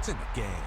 points in the game.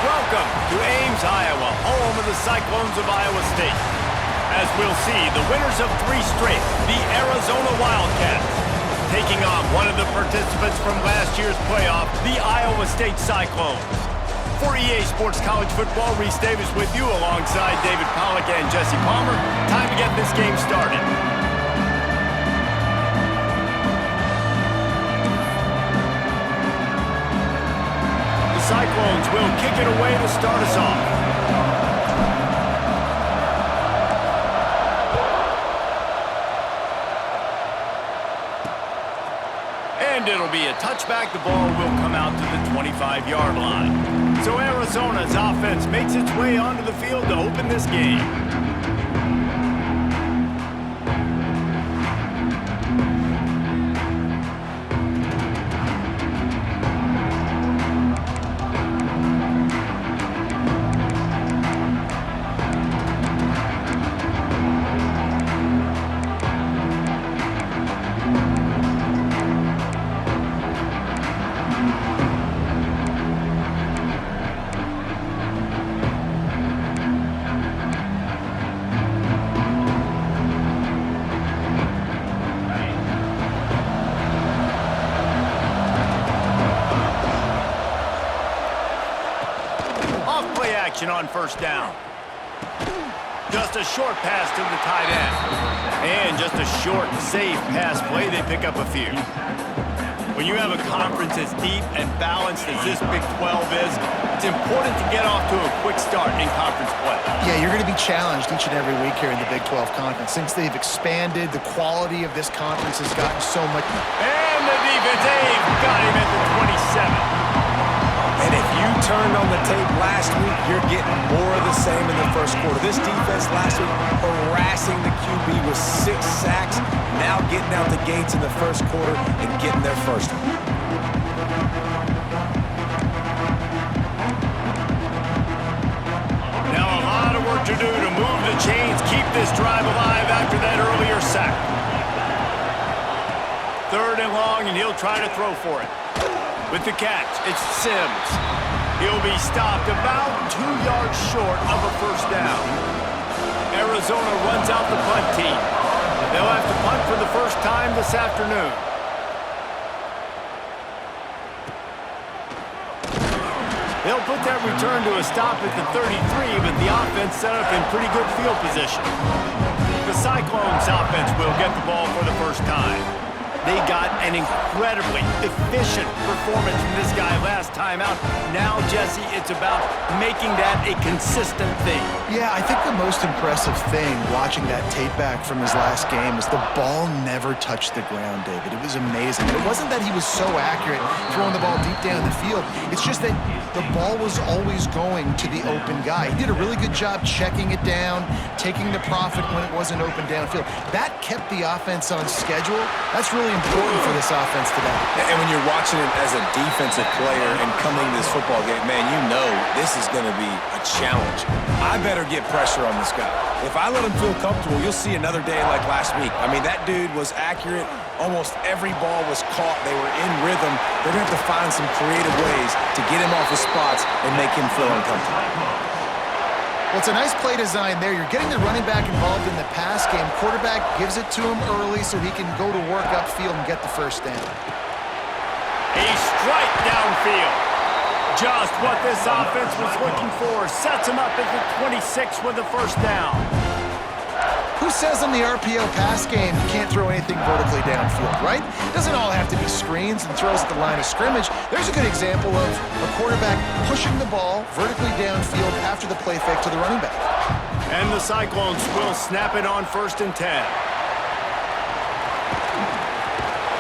Welcome to Ames, Iowa, home of the Cyclones of Iowa State. As we'll see, the winners of 3 straight, the Arizona Wildcats, taking on one of the participants from last year's playoff, the Iowa State Cyclones. For EA Sports College Football, Reese Davis with you alongside David Pollack and Jesse Palmer. Time to get this game started. Cyclones will kick it away to start us off. And it'll be a touchback. The ball will come out to the 25-yard line. So Arizona's offense makes its way onto the field to open this game. play action on first down. Just a short pass to the tight end. And just a short, safe pass play, they pick up a few. When you have a conference as deep and balanced as this Big 12 is, it's important to get off to a quick start in conference play. Yeah, you're going to be challenged each and every week here in the Big 12 Conference. Since they've expanded, the quality of this conference has gotten so much. And the defense, they've got him at the 27. And if you turned on the tape last week, you're getting more of the same in the first quarter. This defense last week harassing the QB with 6 sacks, now getting out the gates in the first quarter and getting their first one. Now a lot of work to do to move the chains, keep this drive alive after that earlier sack. 3rd and long, and he'll try to throw for it. With the catch, it's Sims. He'll be stopped about 2 yards short of a first down. Arizona runs out the punt team. They'll have to punt for the first time this afternoon. They'll put that return to a stop at the 33, but the offense set up in pretty good field position. The Cyclones offense will get the ball for the first time. They got an incredibly efficient performance from this guy last time out. Now, Jesse, it's about making that a consistent thing. Yeah, I think the most impressive thing watching that tape back from his last game is the ball never touched the ground, David. It was amazing. It wasn't that he was so accurate throwing the ball deep down the field. It's just that the ball was always going to the open guy. He did a really good job checking it down, taking the profit when it wasn't open downfield. That kept the offense on schedule. That's really important for this offense today. And when you're watching it as a defensive player and coming to this football game, man, you know this is going to be a challenge. I better get pressure on this guy. If I let him feel comfortable, you'll see another day like last week. I mean, that dude was accurate. Almost every ball was caught. They were in rhythm. They're going to have to find some creative ways to get him off his spots and make him feel uncomfortable. Well, it's a nice play design there. You're getting the running back involved in the pass game. Quarterback gives it to him early so he can go to work upfield and get the first down. A strike downfield. Just what this offense was looking for. Sets him up at the 26 with the first down. Who says in the RPO pass game you can't throw anything vertically downfield, right? It doesn't all have to be screens and throws at the line of scrimmage. There's a good example of a quarterback pushing the ball vertically downfield after the play fake to the running back. And the Cyclones will snap it on 1st and 10.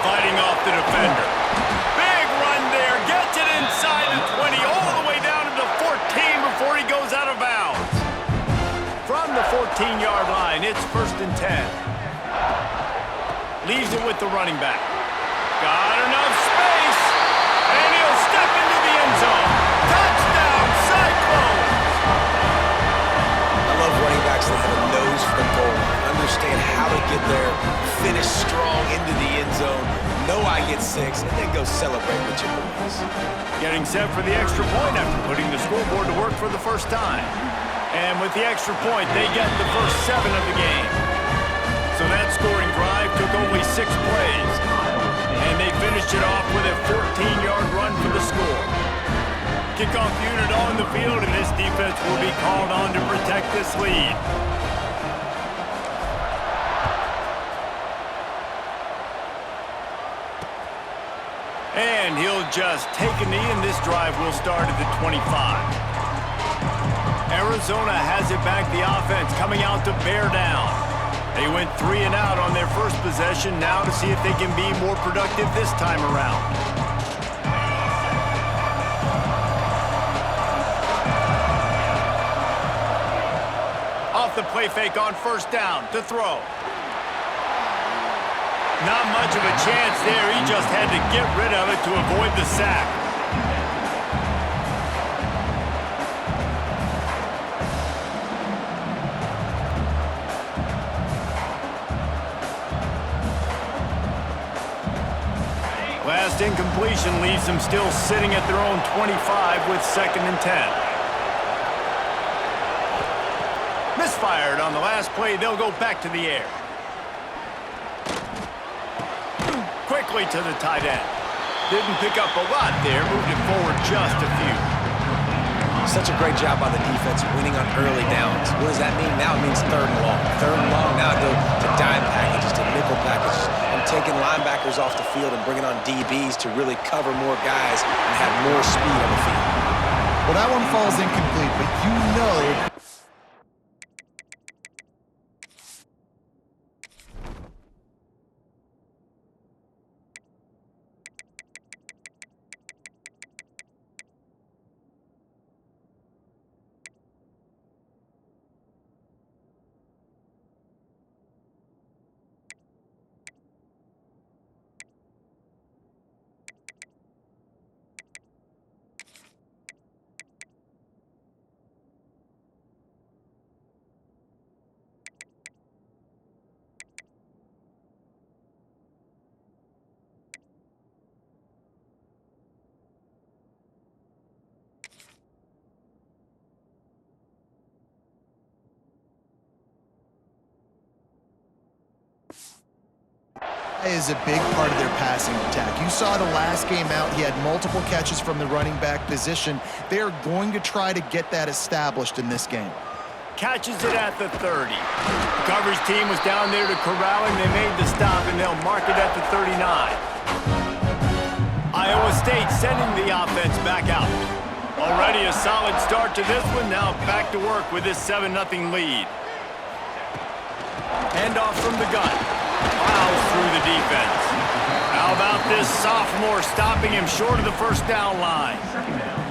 Fighting off the defender. Big run there. Gets it inside the 20, all the way down to the 14 before he goes out of bounds. From the 14-yard line, it's 1st and 10. Leaves it with the running back. Got enough space, and he'll step into the end zone. Touchdown, Cyclones! I love running backs that have a nose for the goal, understand how to get there, finish strong into the end zone, know I get 6, and then go celebrate with your boys. Getting set for the extra point after putting the scoreboard to work for the first time. And with the extra point, they get the first 7 of the game. So that scoring drive took only 6 plays. And they finished it off with a 14-yard run for the score. Kickoff unit on the field, and this defense will be called on to protect this lead. And he'll just take a knee, and this drive will start at the 25. Arizona has it back, the offense coming out to bear down. They went 3 and out on their first possession, now to see if they can be more productive this time around. Off the play fake on 1st down to throw. Not much of a chance there, he just had to get rid of it to avoid the sack. Last incompletion leaves them still sitting at their own 25 with 2nd and 10. Misfired on the last play. They'll go back to the air. Quickly to the tight end. Didn't pick up a lot there. Moved it forward just a few. Such a great job by the defense winning on early downs. What does that mean? Now it means third and long. Third and long, now go to dime packages, to nickel packages, and taking linebackers off the field and bringing on DBs to really cover more guys and have more speed on the field. Well, that one falls incomplete, but you know is a big part of their passing attack. You saw the last game out, he had multiple catches from the running back position. They are going to try to get that established in this game. Catches it at the 30. The coverage team was down there to corral him. They made the stop, and they'll mark it at the 39. Iowa State sending the offense back out. Already a solid start to this one. Now back to work with this 7-0 lead. Handoff from the gun. Plows through the defense. How about this sophomore stopping him short of the first down line?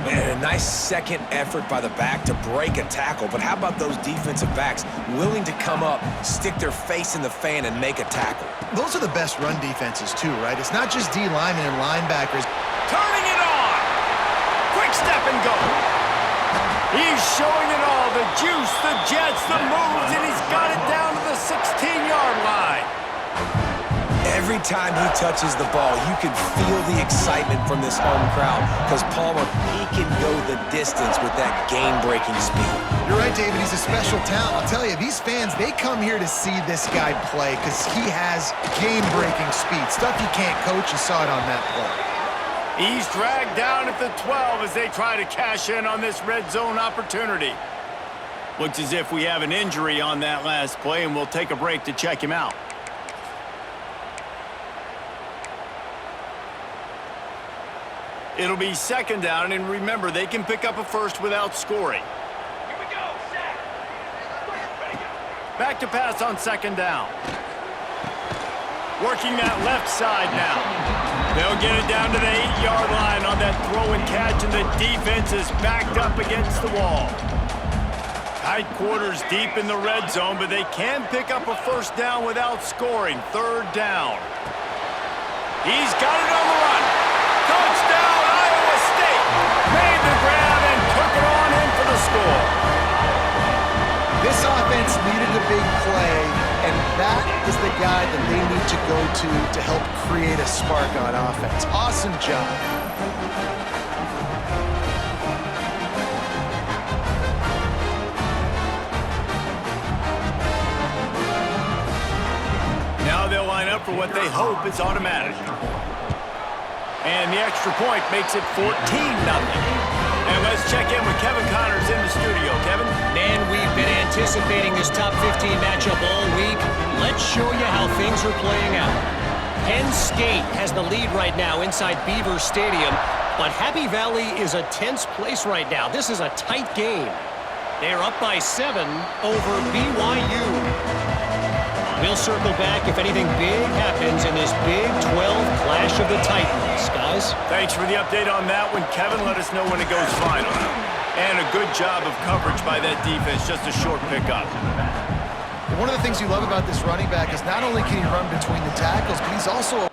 And a nice second effort by the back to break a tackle. But how about those defensive backs willing to come up, stick their face in the fan, and make a tackle? Those are the best run defenses too, right? It's not just D linemen and linebackers. Turning it on! Quick step and go! He's showing it all, the juice, the jets, the moves, and he's got it down to the 16-yard line. Every time he touches the ball, you can feel the excitement from this home crowd because Palmer, he can go the distance with that game-breaking speed. You're right, David. He's a special talent. I'll tell you, these fans, they come here to see this guy play because he has game-breaking speed. Stuff you can't coach. You saw it on that play. He's dragged down at the 12 as they try to cash in on this red zone opportunity. Looks as if we have an injury on that last play, and we'll take a break to check him out. It'll be second down, and remember, they can pick up a first without scoring. Here we go, set. Back to pass on second down. Working that left side now. They'll get it down to the 8-yard line on that throw and catch, and the defense is backed up against the wall. Tight quarters deep in the red zone, but they can pick up a first down without scoring. Third down. He's got it on the run. Touchdown, Iowa State. Made the grab and took it on in for the score. This offense needed a big play, and that is the guy that they need to go to help create a spark on offense. Awesome job. Now they'll line up for what they hope is automatic. And the extra point makes it 14-0. And let's check in with Kevin Connors in the studio. Kevin? Man, we've been anticipating this top 15 matchup all week. Let's show you how things are playing out. Penn State has the lead right now inside Beaver Stadium, but Happy Valley is a tense place right now. This is a tight game. They're up by 7 over BYU. We'll circle back if anything big happens in this Big 12 clash of the Titans, guys. Thanks for the update on that one, Kevin. Let us know when it goes final. And a good job of coverage by that defense, just a short pickup. One of the things you love about this running back is not only can he run between the tackles, but he's also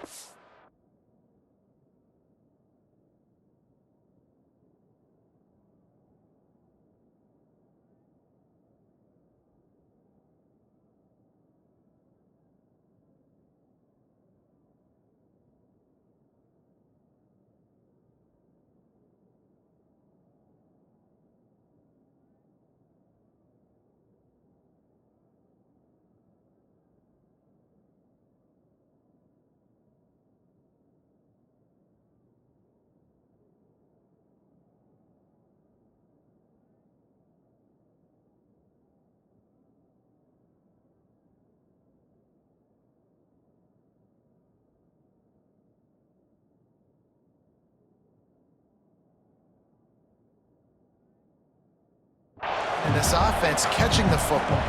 and this offense catching the football.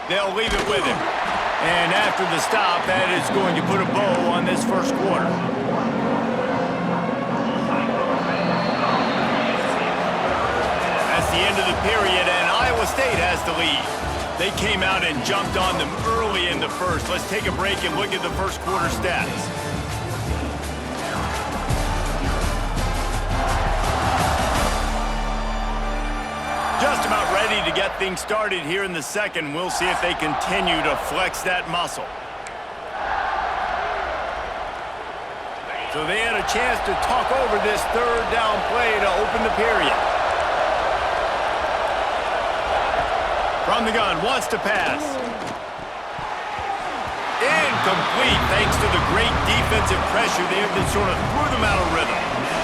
They'll leave it with him. And after the stop, that is going to put a bow on this first quarter. That's the end of the period, and Iowa State has the lead. They came out and jumped on them early in the first. Let's take a break and look at the first quarter stats. Just about ready to get things started here in the second. We'll see if they continue to flex that muscle. So they had a chance to talk over this third down play to open the period. From the gun, wants to pass. Incomplete thanks to the great defensive pressure there that sort of threw them out of rhythm.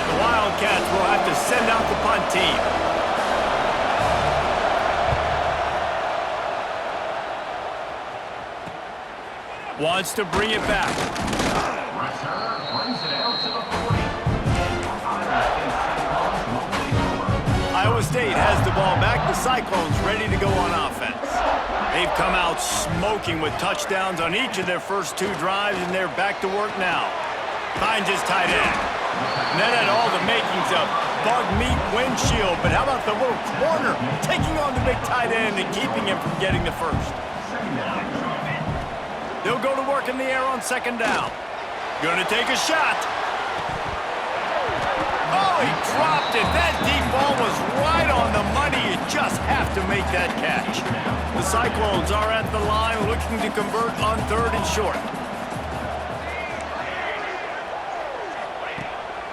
The Wildcats will have to send out the punt team. Wants to bring it back. Iowa State has the ball back. The Cyclones ready to go on offense. They've come out smoking with touchdowns on each of their first two drives, and they're back to work now. Finds his tight end. And that had all the makings of bug meat windshield, but how about the little corner taking on the big tight end and keeping him from getting the first? They'll go to work in the air on second down. Gonna take a shot. Oh, he dropped it. That deep ball was right on the money. You just have to make that catch. The Cyclones are at the line looking to convert on third and short.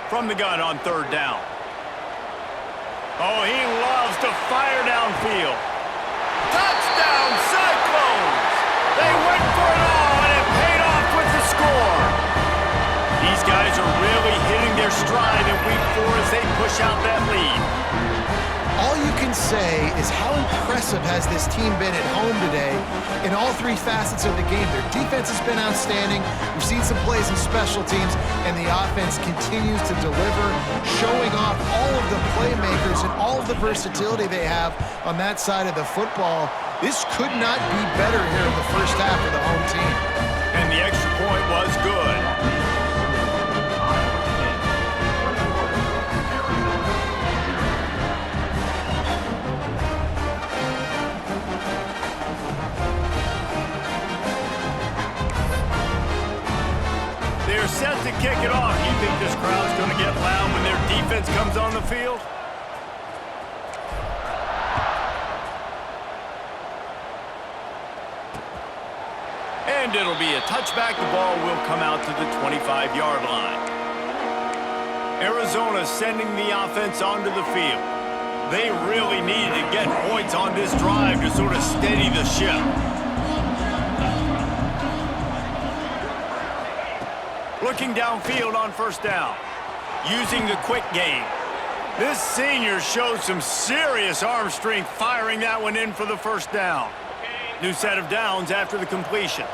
From the gun on third down. Oh, he loves to fire downfield. Touchdown, Cyclones! They went for it all, and it paid off with the score. These guys are really hitting their stride in week 4 as they push out that lead. All you can say is how impressive has this team been at home today in all 3 facets of the game. Their defense has been outstanding. We've seen some plays in special teams, and the offense continues to deliver, showing off all of the playmakers and all of the versatility they have on that side of the football. This could not be better here in the first half of the home team. And the extra point was good. They're set to kick it off. You think this crowd's going to get loud when their defense comes on the field? And it'll be a touchback. The ball will come out to the 25-yard line. Arizona sending the offense onto the field. They really needed to get points on this drive to sort of steady the ship. Looking downfield on first down. Using the quick game. This senior showed some serious arm strength firing that one in for the first down. New set of downs after the completion.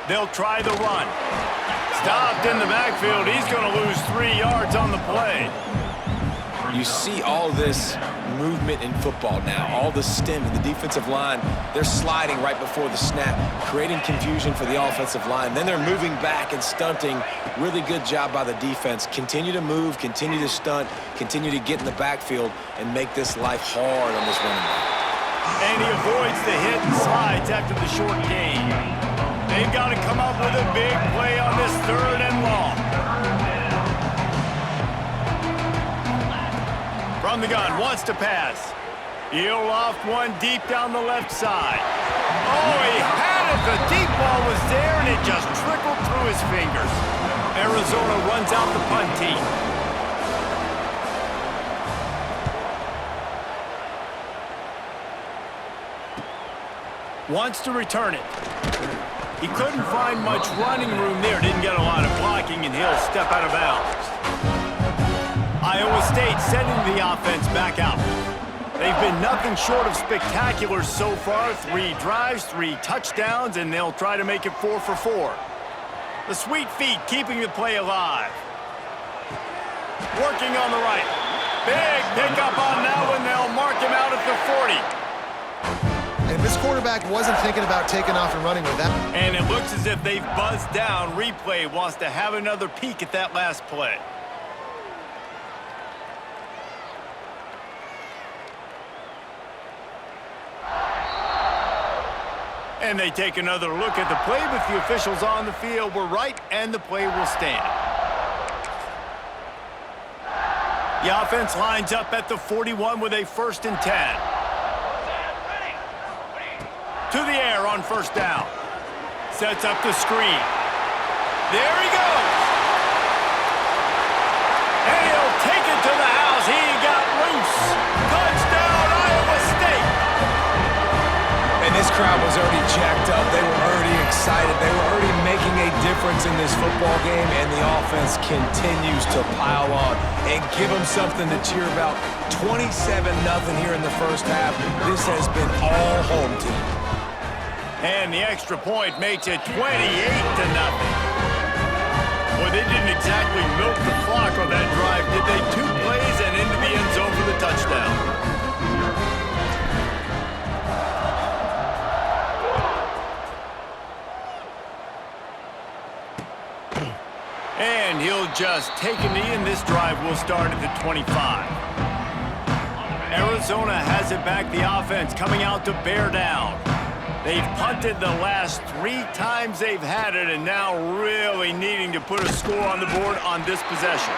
They'll try the run. Stopped in the backfield. He's going to lose 3 yards on the play. You see all this movement in football now, all the stem in the defensive line. They're sliding right before the snap, creating confusion for the offensive line. Then they're moving back and stunting. Really good job by the defense. Continue to move, continue to stunt, continue to get in the backfield and make this life hard on this running back. And he avoids the hit and slides after the short gain. They've got to come up with a big play on this third and long. From the gun, wants to pass. He'll loft one deep down the left side. Oh, he had it. The deep ball was there, and it just trickled through his fingers. Arizona runs out the punt team. Wants to return it. He couldn't find much running room there. Didn't get a lot of blocking, and he'll step out of bounds. Iowa State sending the offense back out. They've been nothing short of spectacular so far. 3 drives, 3 touchdowns, and they'll try to make it 4 for 4. The sweet feet keeping the play alive. Working on the right. Big pickup on that one. They'll mark him out at the 40. And this quarterback wasn't thinking about taking off and running with that. And it looks as if they've buzzed down. Replay wants to have another peek at that last play. And they take another look at the play, but the officials on the field were right, and the play will stand. The offense lines up at the 41 with a 1st and 10. To the air on 1st down. Sets up the screen. There he goes. And he'll take it to the house. He got loose. Touchdown, Iowa State. And this crowd was already jacked up. They were already excited. They were already making a difference in this football game, and the offense continues to pile on and give them something to cheer about. 27-0 here in the first half. This has been all home team. And the extra point makes it 28-0. Well, they didn't exactly milk the clock on that drive, did they? 2 plays and into the end zone for the touchdown. And he'll just take a knee, and this drive will start at the 25. Arizona has it back. The offense coming out to bear down. They've punted the last 3 times they've had it, and now really needing to put a score on the board on this possession.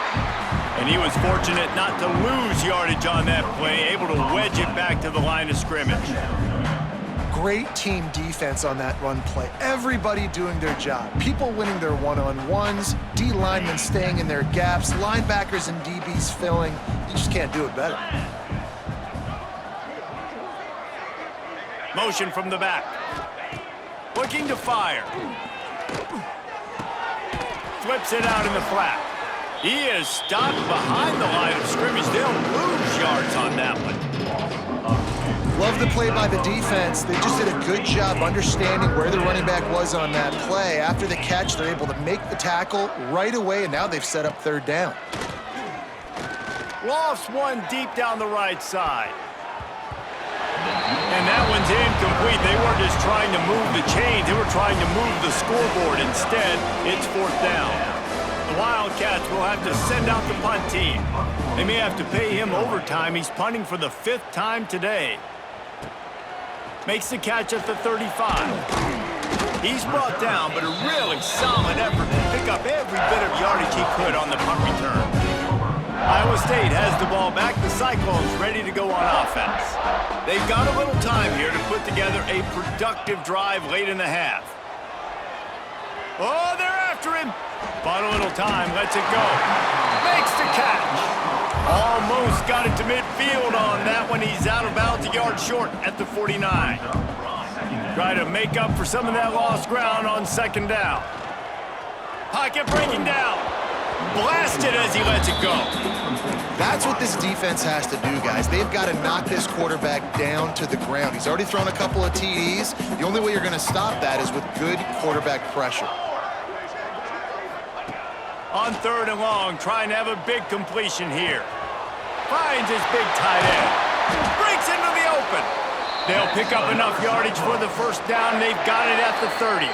And he was fortunate not to lose yardage on that play, able to wedge it back to the line of scrimmage. Great team defense on that run play. Everybody doing their job. People winning their one-on-ones, D linemen staying in their gaps, linebackers and DBs filling. You just can't do it better. Motion from the back. Looking to fire. Flips it out in the flat. He is stopped behind the line of scrimmage. They'll lose yards on that one. Love the play by the defense. They just did a good job understanding where the running back was on that play. After the catch, they're able to make the tackle right away, and now they've set up 3rd down. Lofts one deep down the right side. And that one's incomplete. They weren't just trying to move the chains. They were trying to move the scoreboard. Instead, it's 4th down. The Wildcats will have to send out the punt team. They may have to pay him overtime. He's punting for the 5th time today. Makes the catch at the 35. He's brought down, but a really solid effort to pick up every bit of yardage he could on the punt return. Iowa State has the ball back. The Cyclones ready to go on offense. They've got a little time here to put together a productive drive late in the half. Oh, they're after him. But a little time, lets it go. Makes the catch. Almost got it to midfield on that one. He's out of bounds, a yard short at the 49. Try to make up for some of that lost ground on 2nd down. Pocket breaking down. Blasted as he lets it go. That's what this defense has to do, guys. They've got to knock this quarterback down to the ground. He's already thrown a couple of TDs. The only way you're going to stop that is with good quarterback pressure. On 3rd and long, trying to have a big completion here. Finds his big tight end. Breaks into the open. They'll pick up enough yardage for the 1st down. They've got it at the 30.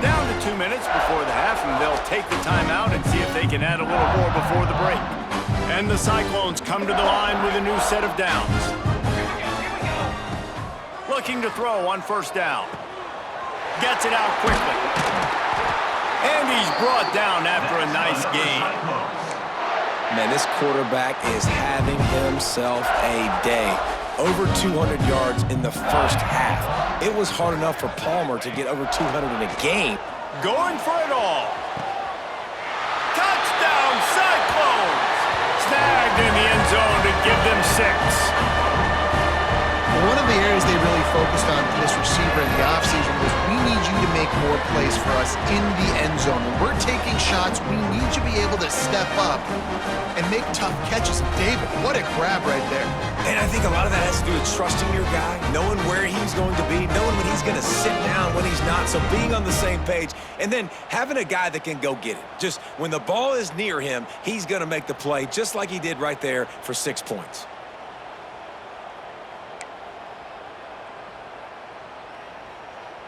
Down to 2 minutes before the half, and they'll take the timeout and see if they can add a little more before the break. And the Cyclones come to the line with a new set of downs. Looking to throw on 1st down. Gets it out quickly. And he's brought down after a nice gain. Man, this quarterback is having himself a day. Over 200 yards in the 1st half. It was hard enough for Palmer to get over 200 in a game. Going for it all. Touchdown, Cyclones! Snagged in the end zone to give them 6. One of the areas they really focused on for this receiver in the offseason was we need you to make more plays for us in the end zone. When we're taking shots, we need to be able to step up and make tough catches. David, what a grab right there. And I think a lot of that has to do with trusting your guy, knowing where he's going to be, knowing when he's going to sit down, when he's not, so being on the same page, and then having a guy that can go get it. Just when the ball is near him, he's going to make the play just like he did right there for 6 points.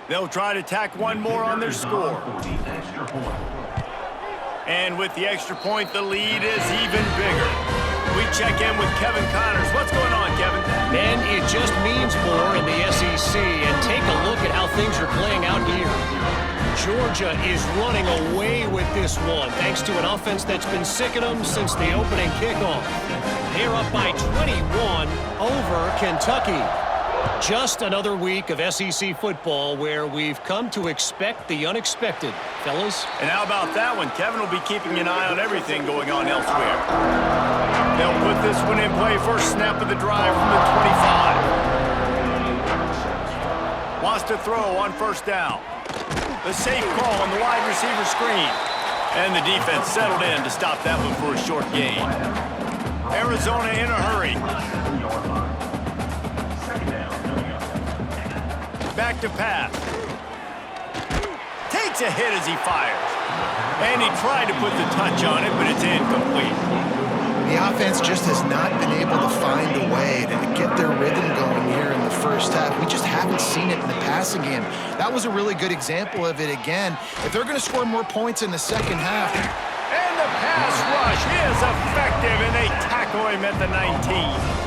They'll try to tack one more on their score. And with the extra point, the lead is even bigger. We check in with Kevin Connors. What's going on, Kevin? Man, it just means more in the SEC. And take a look at how things are playing out here. Georgia is running away with this one, thanks to an offense that's been sicking them since the opening kickoff. They're up by 21 over Kentucky. Just another week of SEC football where we've come to expect the unexpected, fellas. And how about that one? Kevin will be keeping an eye on everything going on elsewhere. They'll put this one in play. First snap of the drive from the 25. Wants to throw on first down. The safe call on the wide receiver screen. And the defense settled in to stop that one for a short gain. Arizona in a hurry. Back to pass. Takes a hit as he fires. And he tried to put the touch on it, but it's incomplete. The offense just has not been able to find a way to get their rhythm going here in the first half. We just haven't seen it in the passing game. That was a really good example of it again. If they're going to score more points in the second half. And the pass rush is effective, and they tackle him at the 19.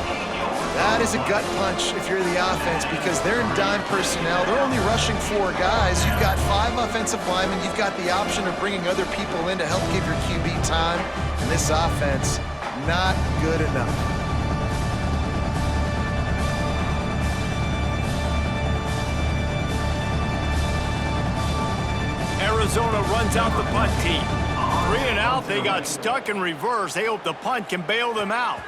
That is a gut punch if you're the offense because they're in dime personnel. They're only rushing 4 guys. You've got 5 offensive linemen. You've got the option of bringing other people in to help give your QB time. And this offense, not good enough. Arizona runs out the punt team. 3 and out. They got stuck in reverse. They hope the punt can bail them out.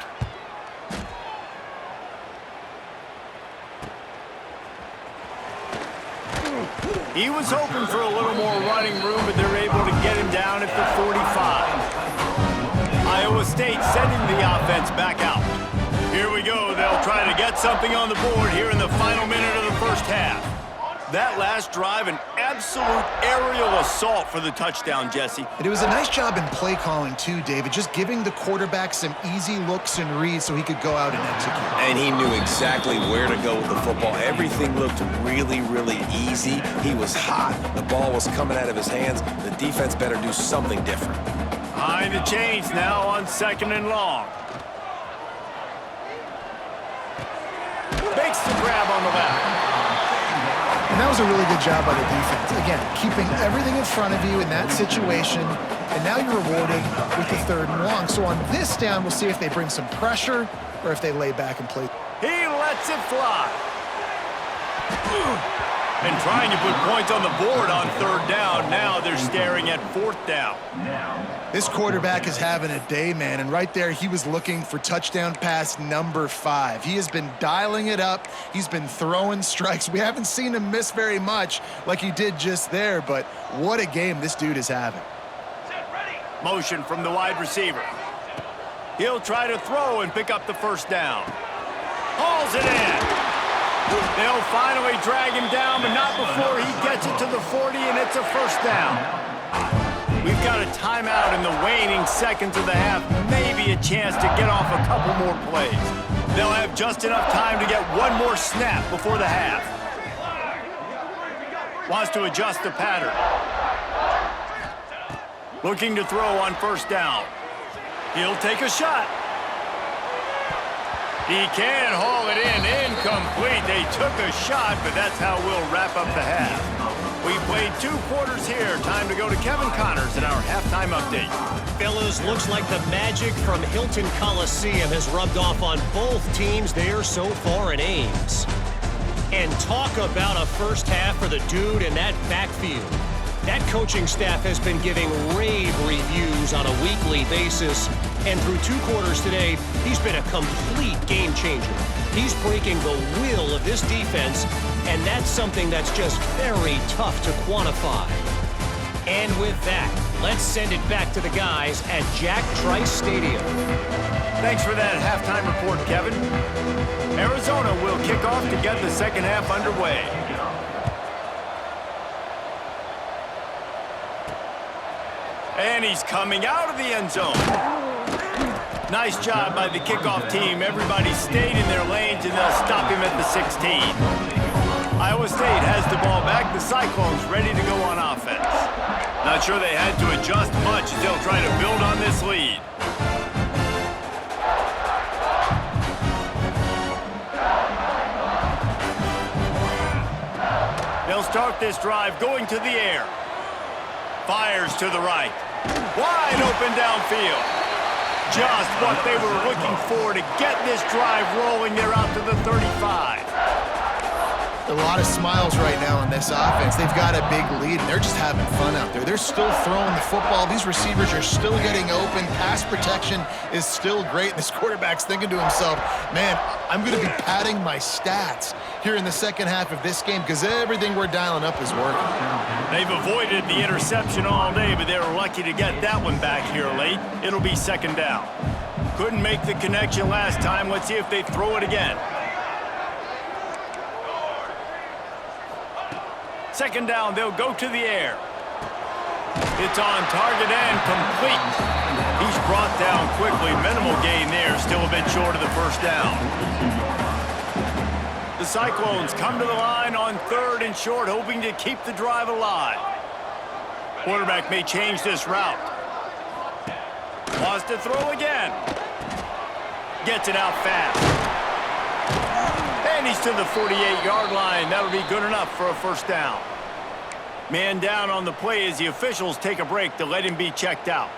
He was hoping for a little more running room, but they're able to get him down at the 45. Iowa State sending the offense back out. Here we go. They'll try to get something on the board here in the final minute of the first half. That last drive, an absolute aerial assault for the touchdown, Jesse. And it was a nice job in play calling, too, David, just giving the quarterback some easy looks and reads so he could go out and execute. And he knew exactly where to go with the football. Everything looked really, really easy. He was hot. The ball was coming out of his hands. The defense better do something different. Behind the chains now on 2nd and long. Makes the grab on the left. And that was a really good job by the defense. Again, keeping everything in front of you in that situation, and now you're rewarded with the 3rd and long. So on this down, we'll see if they bring some pressure or if they lay back and play. He lets it fly. And trying to put points on the board on 3rd down. Now they're staring at 4th down. This quarterback is having a day, man, and right there he was looking for touchdown pass number 5. He has been dialing it up. He's been throwing strikes. We haven't seen him miss very much like he did just there, but what a game this dude is having. Motion from the wide receiver. He'll try to throw and pick up the 1st down. Hauls it in. They'll finally drag him down, but not before he gets it to the 40, and it's a 1st down. We've got a timeout in the waning seconds of the half, maybe a chance to get off a couple more plays. They'll have just enough time to get one more snap before the half. Wants to adjust the pattern. Looking to throw on 1st down. He'll take a shot. He can haul it in. Incomplete. They took a shot, but that's how we'll wrap up the half. We've played 2 quarters here. Time to go to Kevin Connors in our halftime update. Fellas, looks like the magic from Hilton Coliseum has rubbed off on both teams there so far in Ames. And talk about a first half for the dude in that backfield. That coaching staff has been giving rave reviews on a weekly basis. And through 2 quarters today, he's been a complete game changer. He's breaking the will of this defense And that's something that's just very tough to quantify. And with that, let's send it back to the guys at Jack Trice Stadium. Thanks for that halftime report, Kevin. Arizona will kick off to get the second half underway. And he's coming out of the end zone. Nice job by the kickoff team. Everybody stayed in their lanes, and they'll stop him at the 16. Iowa State has the ball back. The Cyclones ready to go on offense. Not sure they had to adjust much as they'll try to build on this lead. They'll start this drive going to the air. Fires to the right. Wide open downfield. Just what they were looking for to get this drive rolling. They're out to the 35. A lot of smiles right now on this offense. They've got a big lead, and they're just having fun out there. They're still throwing the football. These receivers are still getting open. Pass protection is still great. This quarterback's thinking to himself, man, I'm going to be padding my stats here in the second half of this game because everything we're dialing up is working. They've avoided the interception all day, but they were lucky to get that one back here late. It'll be second down. Couldn't make the connection last time. Let's see if they throw it again. Second down, they'll go to the air. It's on target and complete. He's brought down quickly. Minimal gain there, still a bit short of the first down. The Cyclones come to the line on third and short, hoping to keep the drive alive. Quarterback may change this route. Wants to throw again. Gets it out fast. And he's to the 48-yard line. That'll be good enough for a first down. Man down on the play as the officials take a break to let him be checked out.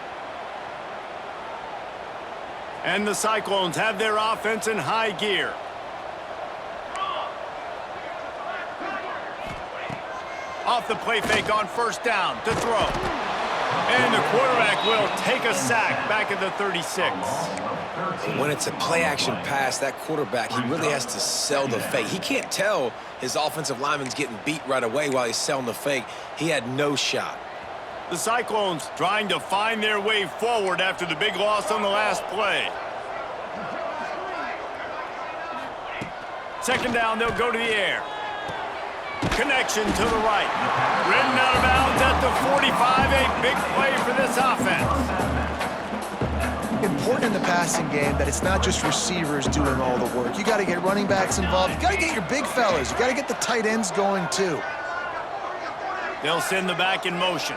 And the Cyclones have their offense in high gear. Off the play fake on first down to throw. And the quarterback will take a sack back at the 36. When it's a play-action pass, that quarterback, he really has to sell the fake. He can't tell his offensive lineman's getting beat right away while he's selling the fake. He had no shot. The Cyclones trying to find their way forward after the big loss on the last play. Second down, they'll go to the air. Connection to the right. Ridden out of bounds at the 45. A big play for this offense. Important in the passing game that it's not just receivers doing all the work. You got to get running backs involved. You got to get your big fellas. You got to get the tight ends going too. They'll send the back in motion.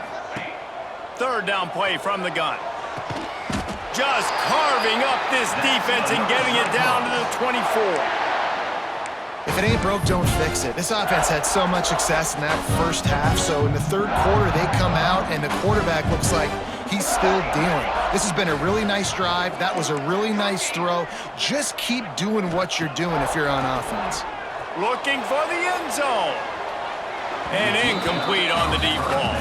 Third down play from the gun. Just carving up this defense and getting it down to the 24. If it ain't broke, don't fix it. This offense had so much success in that first half, so in the third quarter they come out and the quarterback looks like he's still dealing. This has been a really nice drive. That was a really nice throw. Just keep doing what you're doing if you're on offense. Looking for the end zone. And incomplete on the deep ball.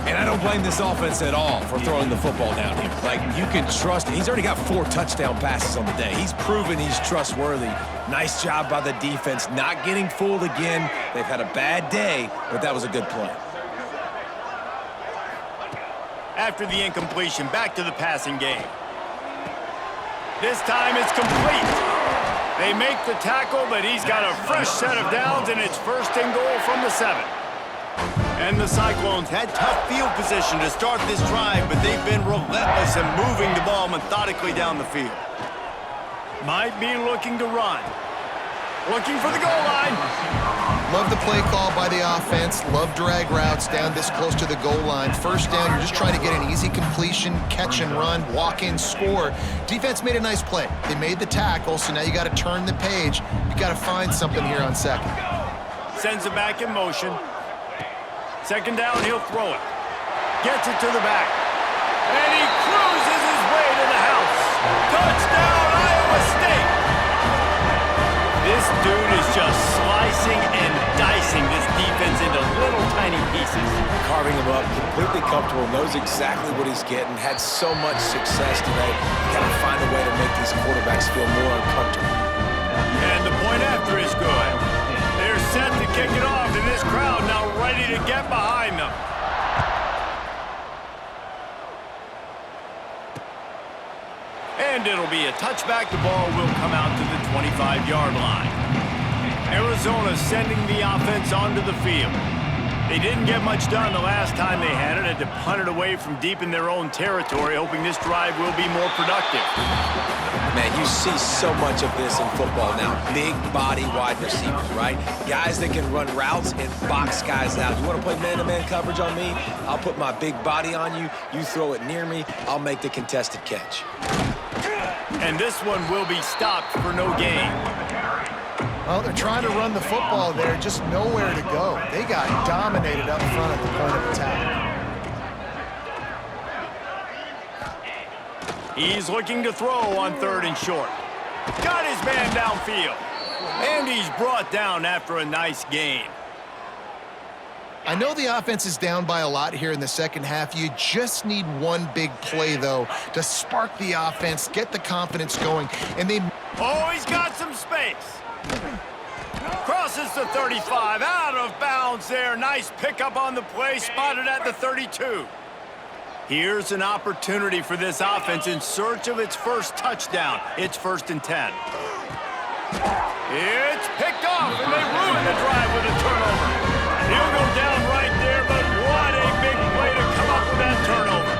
And I don't blame this offense at all for throwing the football down here. Like, you can trust him. He's already got 4 touchdown passes on the day. He's proven he's trustworthy. Nice job by the defense, not getting fooled again. They've had a bad day, but that was a good play. After the incompletion, back to the passing game. This time it's complete. They make the tackle, but he's got a fresh set of downs, and it's first and goal from the 7. And the Cyclones had tough field position to start this drive, but they've been relentless in moving the ball methodically down the field. Might be looking to run. Looking for the goal line. Love the play call by the offense. Love drag routes down this close to the goal line. First down, you're just trying to get an easy completion, catch and run, walk in, score. Defense made a nice play. They made the tackle, so now you got to turn the page. You got to find something here on second. Sends it back in motion. Second down, he'll throw it. Gets it to the back. And he cruises his way to the house. Touchdown, Iowa State! This dude is just slicing and dicing this defense into little tiny pieces. Carving him up, completely comfortable, knows exactly what he's getting, had so much success today. You got to find a way to make these quarterbacks feel more uncomfortable. And the point after is good. They're set to kick it off, and this crowd now ready to get behind them. And it'll be a touchback. The ball will come out to the 25-yard line. Arizona sending the offense onto the field. They didn't get much done the last time they had it. Had to punt it away from deep in their own territory, hoping this drive will be more productive. Man, you see so much of this in football now. Big body wide receivers, right? Guys that can run routes and box guys out. You want to play man-to-man coverage on me? I'll put my big body on you. You throw it near me, I'll make the contested catch. And this one will be stopped for no gain. Well, they're trying to run the football there, just nowhere to go. They got dominated up front at the point of attack. He's looking to throw on 3rd and short. Got his man downfield. And he's brought down after a nice gain. I know the offense is down by a lot here in the second half. You just need one big play, though, to spark the offense, get the confidence going, and they... Oh, he's got some space. Crosses the 35, out of bounds there. Nice pickup on the play, spotted at the 32. Here's an opportunity for this offense in search of its first touchdown. It's 1st and 10. It's picked off, and they ruin the drive with a turnover. He'll go down right there, but what a big play to come up with that turnover.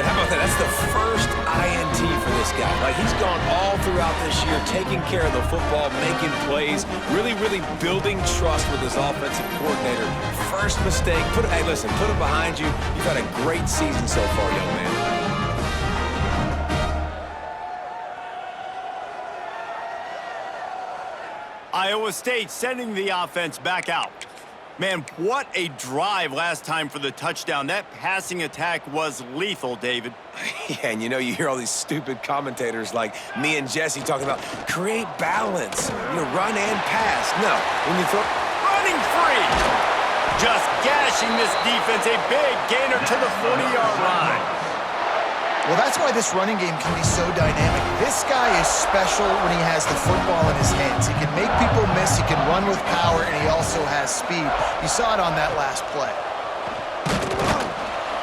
And how about that? That's the first INT for this guy. Like, he's gone all throughout this year, taking care of the football, making plays, really building trust with his offensive coordinator. First mistake, hey, listen, put it behind you. You've had a great season so far, young man. Iowa State sending the offense back out. Man, what a drive last time for the touchdown. That passing attack was lethal, David. Yeah, and you know, you hear all these stupid commentators like me and Jesse talking about create balance, run and pass. No, when you throw... Running free! Just gashing this defense, a big gainer to the 40-yard line. Well, that's why this running game can be so dynamic. This guy is special when he has the football in his hands. He can make people miss, he can run with power, and he also has speed. You saw it on that last play.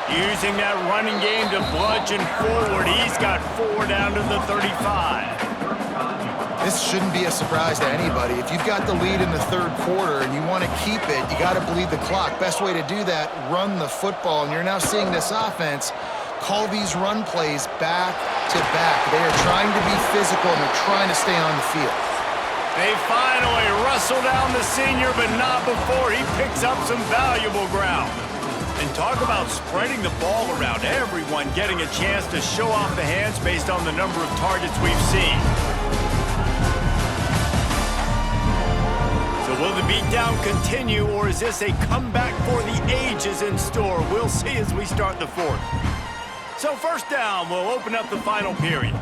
Using that running game to bludgeon forward. He's got 4 down to the 35. This shouldn't be a surprise to anybody. If you've got the lead in the 3rd quarter and you want to keep it, you got to bleed the clock. Best way to do that, run the football. And you're now seeing this offense call these run plays back to back. They are trying to be physical, and they're trying to stay on the field. They finally wrestle down the senior, but not before he picks up some valuable ground. And talk about spreading the ball around. Everyone getting a chance to show off the hands based on the number of targets we've seen. So will the beatdown continue, or is this a comeback for the ages in store? We'll see as we start the 4th. So 1st down, we'll open up the final period.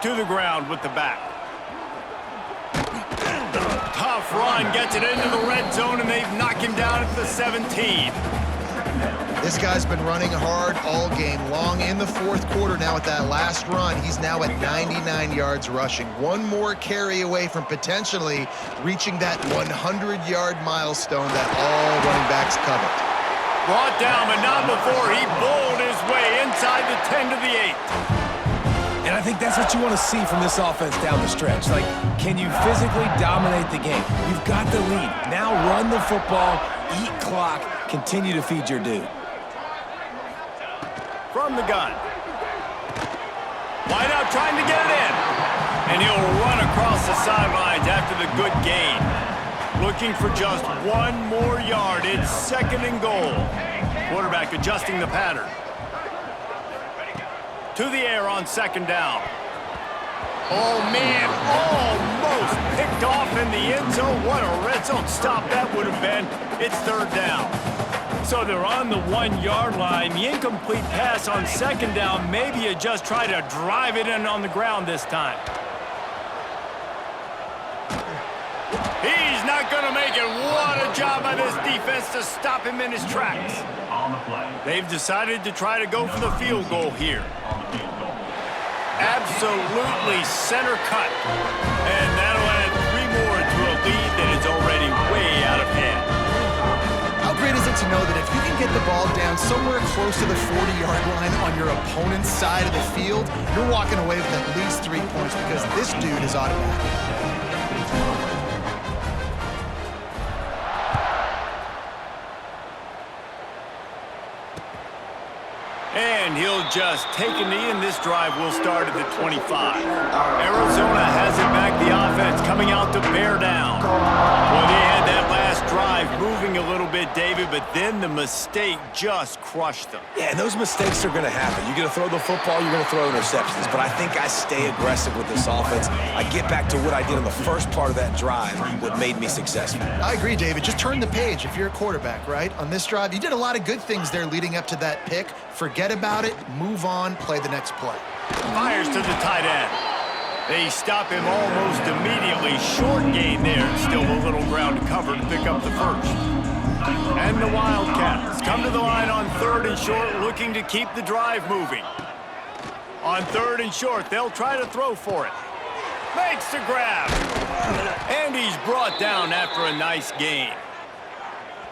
To the ground with the back. Tough run, gets it into the red zone, and they've knocked him down at the 17. This guy's been running hard all game long in the 4th quarter. Now at that last run, he's now at 99 yards rushing. One more carry away from potentially reaching that 100-yard milestone that all running backs covet. Brought down, but not before he bowled his way inside the 10 to the 8. And I think that's what you want to see from this offense down the stretch. Like, can you physically dominate the game? You've got the lead. Now run the football, eat clock, continue to feed your dude. From the gun. Wide out trying to get it in. And he'll run across the sidelines after the good gain. Looking for just 1 more yard. It's 2nd and goal. Quarterback adjusting the pattern. To the air on 2nd down. Oh, man, almost picked off in the end zone. What a red zone stop that would have been. It's 3rd down. So they're on the 1-yard line. The incomplete pass on 2nd down. Maybe you just try to drive it in on the ground this time. He's not going to make it. What a job by this defense to stop him in his tracks. They've decided to try to go for the field goal here. absolutely center cut. And that'll add 3 more to a lead that is already way out of hand. How great is it to know that if you can get the ball down somewhere close to the 40-yard line on your opponent's side of the field, you're walking away with at least 3 points because this dude is automatic. And he'll just take a knee, and this drive will start at the 25. Arizona has it back, the offense coming out to bear down. Well, they had that last drive moving a little bit, David, but then the mistake just crushed them. Yeah, and those mistakes are going to happen. You're going to throw the football, you're going to throw interceptions. But I think I stay aggressive with this offense. I get back to what I did in the first part of that drive, what made me successful. I agree, David. Just turn the page if you're a quarterback, right? On this drive, you did a lot of good things there leading up to that pick. Forget about it, move on, play the next play. Fires to the tight end. They stop him almost immediately. Short gain there. Still a little ground to cover to pick up the first. And the Wildcats come to the line on 3rd and short, looking to keep the drive moving. On 3rd and short, they'll try to throw for it. Makes the grab. And he's brought down after a nice gain.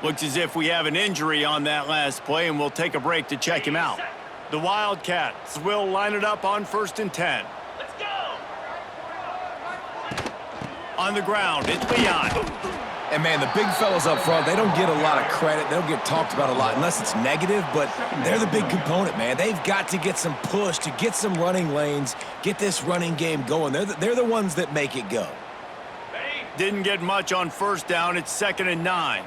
Looks as if we have an injury on that last play, and we'll take a break to check him out. The Wildcats will line it up on 1st and 10. Let's go! On the ground, it's Leon. And, man, the big fellas up front, they don't get a lot of credit. They don't get talked about a lot unless it's negative, but they're the big component, man. They've got to get some push, to get some running lanes, get this running game going. They're the ones that make it go. Didn't get much on 1st down. It's 2nd and 9.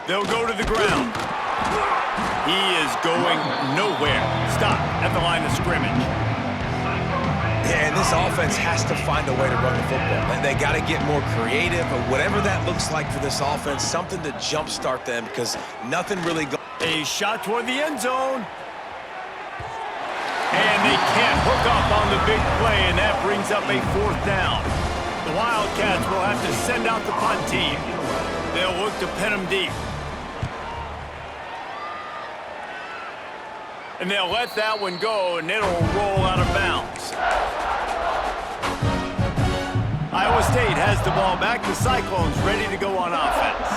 They'll go to the ground. He is going nowhere. Stop at the line of scrimmage. Yeah, and this offense has to find a way to run the football. They got to get more creative, or whatever that looks like for this offense, something to jumpstart them, because nothing really goes. A shot toward the end zone. And they can't hook up on the big play, and that brings up a 4th down. The Wildcats will have to send out the punt team. They'll look to pin them deep. And they'll let that one go, and it'll roll out of bounds. Iowa State has the ball back. The Cyclones ready to go on offense.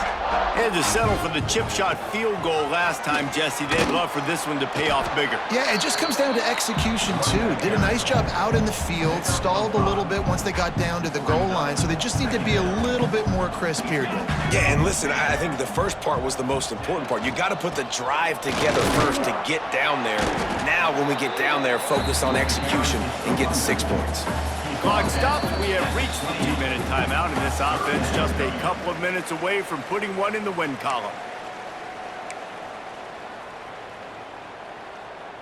They had to settle for the chip shot field goal last time, Jesse. They'd love for this one to pay off bigger. Yeah, it just comes down to execution, too. Did a nice job out in the field, stalled a little bit once they got down to the goal line, so they just need to be a little bit more crisp here, Dave. Yeah, and listen, I think the first part was the most important part. You got to put the drive together first to get down there. Now, when we get down there, focus on execution and getting 6 points. Clock stops. We have reached the 2-minute timeout, and this offense just a couple of minutes away from putting one in the win column.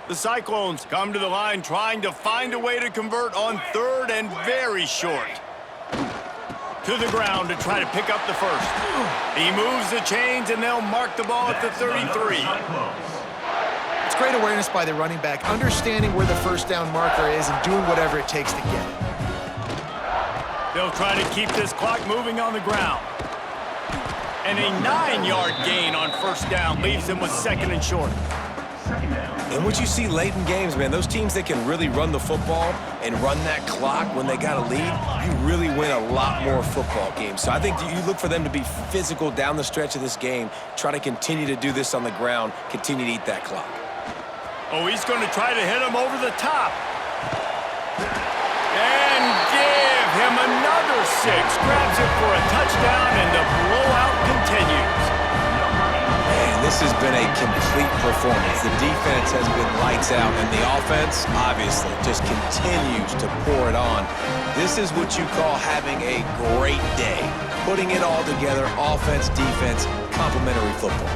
The Cyclones come to the line trying to find a way to convert on 3rd and very short. To the ground to try to pick up the first. He moves the chains, and they'll mark the ball at the 33. It's great awareness by the running back, understanding where the 1st down marker is and doing whatever it takes to get it. They'll try to keep this clock moving on the ground. And a 9-yard gain on 1st down leaves them with 2nd and short. And what you see late in games, man, those teams that can really run the football and run that clock when they got a lead, you really win a lot more football games. So I think you look for them to be physical down the stretch of this game, try to continue to do this on the ground, continue to eat that clock. Oh, he's going to try to hit him over the top. And give him another 6. Grabs it for a touchdown, and the blowout continues. Man, this has been a complete performance. The defense has been lights out, and the offense, obviously, just continues to pour it on. This is what you call having a great day. Putting it all together, offense, defense, complementary football.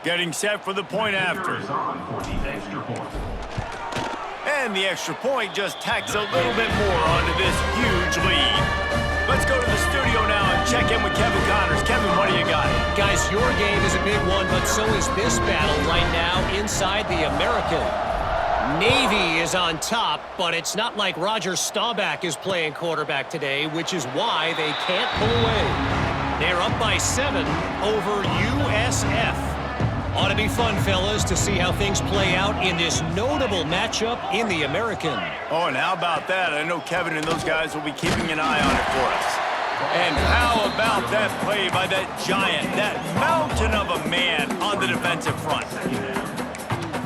Getting set for the point after. And the extra point just tacks a little bit more onto this huge lead. Let's go to the studio now and check in with Kevin Connors. Kevin, what do you got? Guys, your game is a big one, but so is this battle right now inside the American. Navy is on top, but it's not like Roger Staubach is playing quarterback today, which is why they can't pull away. They're up by 7 over USF. Ought to be fun, fellas, to see how things play out in this notable matchup in the American. Oh, and how about that? I know Kevin and those guys will be keeping an eye on it for us. And how about that play by that giant, that mountain of a man on the defensive front?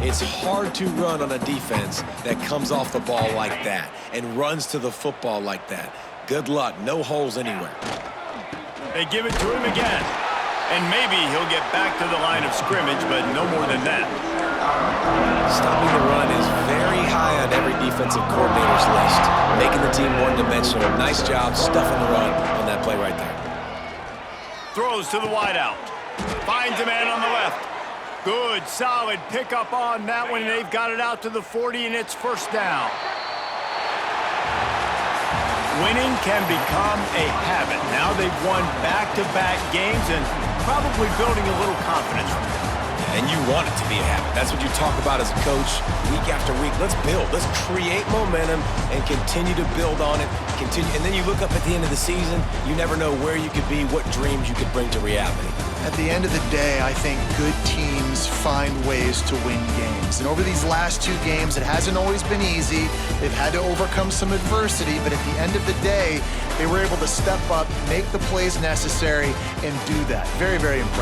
It's hard to run on a defense that comes off the ball like that and runs to the football like that. Good luck. No holes anywhere. They give it to him again. And maybe he'll get back to the line of scrimmage, but no more than that. Stopping the run is very high on every defensive coordinator's list, making the team one-dimensional. Nice job stuffing the run on that play right there. Throws to the wideout. Finds a man on the left. Good, solid pickup on that one, and they've got it out to the 40, and it's first down. Winning can become a habit. Now they've won back-to-back games and probably building a little confidence from it. And you want it to be a habit. That's what you talk about as a coach week after week. Let's build. Let's create momentum and continue to build on it. And then you look up at the end of the season, you never know where you could be, what dreams you could bring to reality. At the end of the day, I think good teams find ways to win games. And over these last 2 games, it hasn't always been easy. They've had to overcome some adversity, but at the end of the day, they were able to step up, make the plays necessary, and do that. Very, very impressive.